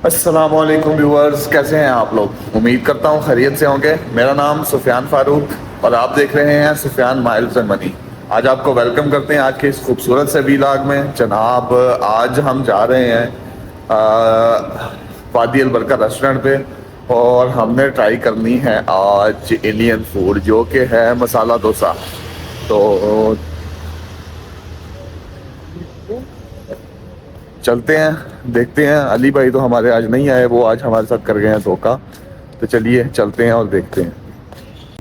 अस्सलाम वालेकुम व्यूअर्स, कैसे हैं आप लोग। उम्मीद करता हूँ खैरियत से होंगे। मेरा नाम सुफियान फारूक और आप देख रहे हैं सुफियान माइल्स एंड मनी। आज आपको वेलकम करते हैं आज के इस खूबसूरत से व्लॉग में। जनाब, आज हम जा रहे हैं वादी अल बरका रेस्टोरेंट पे और हमने ट्राई करनी है आज इंडियन फूड जो कि है मसाला डोसा। तो चलते हैं, देखते हैं। अली भाई तो हमारे आज नहीं आए, वो आज हमारे साथ कर गए हैं धोखा। तो चलिए चलते हैं और देखते हैं।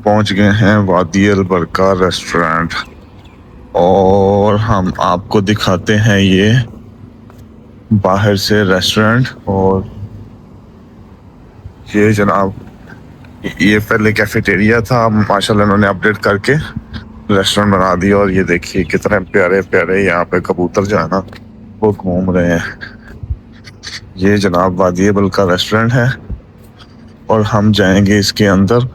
पहुंच गए हैं वादी अल बरका रेस्टोरेंट और हम आपको दिखाते हैं ये बाहर से रेस्टोरेंट। और ये जनाब, ये पहले कैफेटेरिया था, माशाल्लाह इन्होंने अपडेट करके रेस्टोरेंट बना दिया। और ये देखिए कितने प्यारे प्यारे यहाँ पे कबूतर जो है ना वो घूम रहे हैं। ये जनाब वादी अल बरका रेस्टोरेंट है और हम जाएंगे इसके अंदर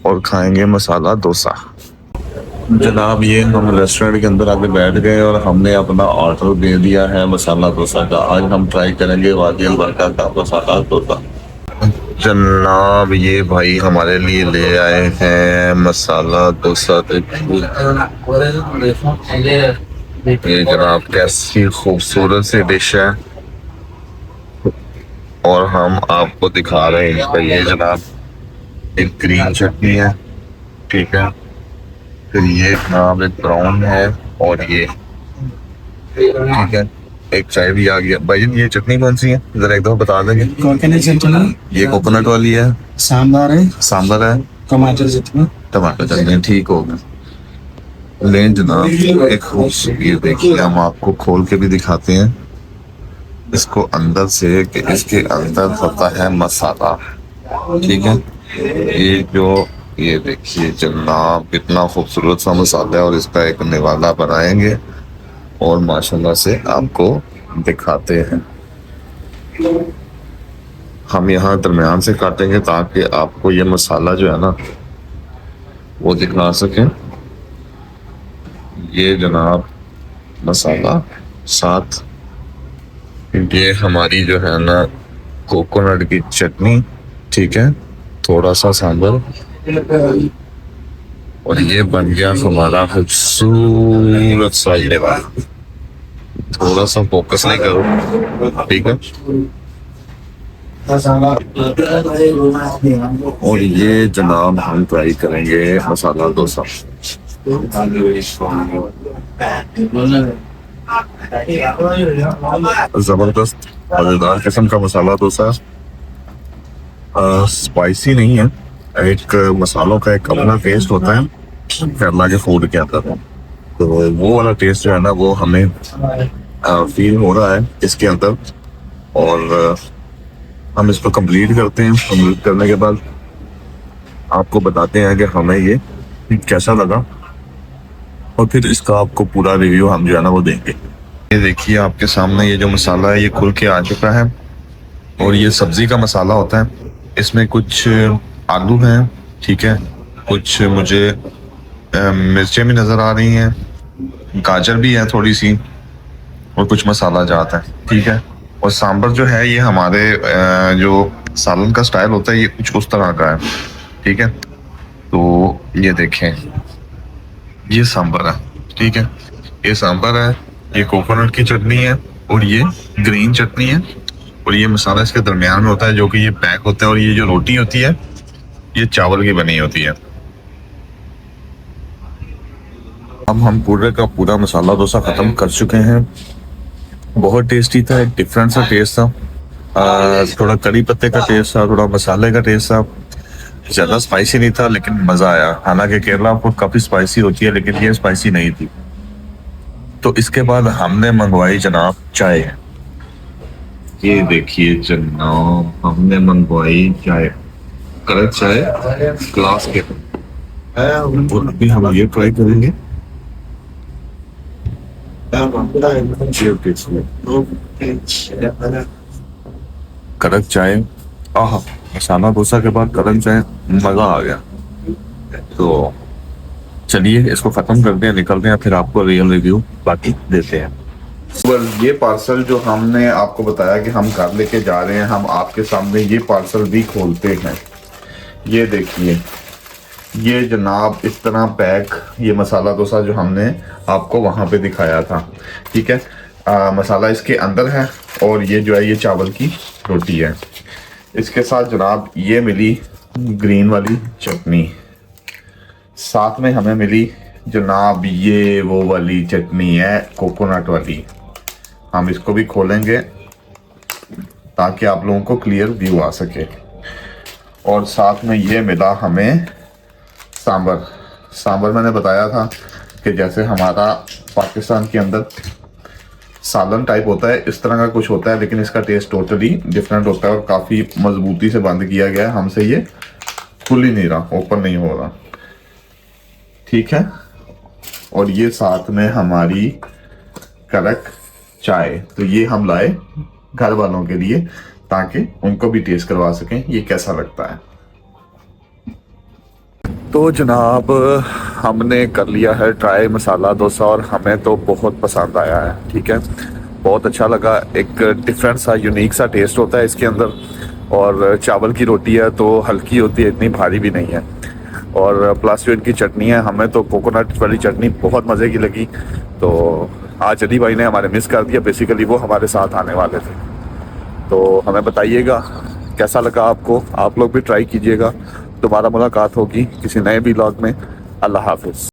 और खाएंगे मसाला डोसा। जनाब, ये हम रेस्टोरेंट के अंदर आके बैठ गए और हमने अपना ऑर्डर दे दिया है मसाला डोसा का। आज हम ट्राई करेंगे वादी अल बरका का मसाला डोसा। जनाब, ये भाई हमारे लिए ले आए हैं मसाला डोसा। ये जनाब कैसी खूबसूरत सी डिश है और हम आपको दिखा रहे हैं। ये जनाब एक ग्रीन चटनी है, ठीक है। फिर ये जनाब एक ब्राउन है और ये, ठीक है, एक चाय भी आ गया। भाई ये चटनी कौन सी है, जरा एक दफा बता देंगे। कोकोनट चटनी, ये कोकोनट वाली है, सांभर है, सांभर है, टमाटर चटनी। टमाटर चटनी, ठीक हो गया। लें जनाब, एक खूबसूरत, ये देखिए हम आपको खोल के भी दिखाते हैं इसको अंदर से कि इसके अंदर होता है मसाला, ठीक है। ये देखिए जनाब कितना खूबसूरत सा मसाला है और इसका एक निवाला बनाएंगे और माशाल्लाह से आपको दिखाते हैं। हम यहाँ दरमियान से काटेंगे ताकि आपको ये मसाला जो है ना वो दिखा सकें। ये जनाब मसाला, साथ ये हमारी जो है ना कोकोनट की चटनी, ठीक है, थोड़ा सा सांभर और ये बन गया हमारा खूबसूरत सा ये वाला। थोड़ा सा फोकस नहीं करो, ठीक है। और ये जनाब हम ट्राई करेंगे मसाला डोसा। जबरदस्त मजेदार किस्म का मसाला डोसा। स्पाइसी नहीं है, एक मसालों का एक अपना टेस्ट होता है केरला के फूड के अंदर। तो वो वाला टेस्ट जो है ना वो हमें फील हो रहा है इसके अंदर। और हम इसको कंप्लीट करते हैं। कंप्लीट करने के बाद आपको बताते हैं कि हमें ये कैसा लगा और फिर इसका आपको पूरा रिव्यू हम जो है ना वो देंगे। ये देखिए आपके सामने ये जो मसाला है ये खुल के आ चुका है और ये सब्जी का मसाला होता है। इसमें कुछ आलू हैं, ठीक है, कुछ मुझे मिर्चें भी नज़र आ रही हैं, गाजर भी है थोड़ी सी और कुछ मसाला जाता है, ठीक है। और सांभर जो है ये हमारे जो सालन का स्टाइल होता है ये कुछ उस तरह का है, ठीक है। तो ये देखें, ये सांभर है, ठीक है, ये सांभर है, ये कोकोनट की चटनी है और ये ग्रीन चटनी है और ये मसाला इसके दरमियान में होता है जो कि ये पैक होता है। और ये जो रोटी होती है ये चावल की बनी होती है। अब हम पूरे का पूरा मसाला डोसा खत्म कर चुके हैं। बहुत टेस्टी था, एक डिफरेंट सा टेस्ट था। थोड़ा करी पत्ते का टेस्ट था, थोड़ा मसाले का टेस्ट था, ज्यादा स्पाइसी नहीं था लेकिन मजा आया। हालांकि केरला फूड काफी स्पाइसी होती है लेकिन ये स्पाइसी नहीं थी। तो इसके बाद हमने मंगवाई जनाब चाय। ये देखिए जनाब हमने मंगवाई चाय, कड़क चाय ग्लास के। और अभी हम ये ट्राई करेंगे। कड़क चाय, आहा, मसाला डोसा के बाद कड़क चाय, मजा आ गया। तो चलिए इसको खत्म करते हैं, निकलते हैं, फिर आपको रियल रिव्यू बाकी देते हैं। ये पार्सल जो हमने आपको बताया कि हम घर लेके जा रहे हैं, हम आपके सामने ये पार्सल भी खोलते हैं। ये देखिए, ये जनाब इस तरह पैक, ये मसाला डोसा जो हमने आपको वहाँ पे दिखाया था, ठीक है। मसाला इसके अंदर है और ये जो है ये चावल की रोटी है। इसके साथ जनाब ये मिली ग्रीन वाली चटनी, साथ में हमें मिली जनाब ये वो वाली चटनी है कोकोनट वाली। हम इसको भी खोलेंगे ताकि आप लोगों को क्लियर व्यू आ सके। और साथ में ये मिला हमें सांबर। सांबर मैंने बताया था कि जैसे हमारा पाकिस्तान के अंदर सालन टाइप होता है, इस तरह का कुछ होता है, लेकिन इसका टेस्ट टोटली डिफरेंट होता है और काफ़ी मजबूती से बंद किया गया है। हमसे ये खुल ही नहीं रहा, ओपन नहीं हो रहा, ठीक है। और ये साथ में हमारी कड़क चाय, तो ये हम लाए घर वालों के लिए ताकि उनको भी टेस्ट करवा सकें ये कैसा लगता है। तो जनाब हमने कर लिया है ट्राई मसाला डोसा और हमें तो बहुत पसंद आया है, ठीक है, बहुत अच्छा लगा। एक डिफरेंट सा यूनिक सा टेस्ट होता है इसके अंदर। और चावल की रोटी है तो हल्की होती है, इतनी भारी भी नहीं है। और प्लस जो इनकी चटनी है, हमें तो कोकोनट वाली चटनी बहुत मज़े की लगी। तो आज अली भाई ने हमारे मिस कर दिया, बेसिकली वो हमारे साथ आने वाले थे। तो हमें बताइएगा कैसा लगा आपको, आप लोग भी ट्राई कीजिएगा। दोबारा मुलाकात होगी किसी नए व्लॉग में। अल्लाह हाफिज़।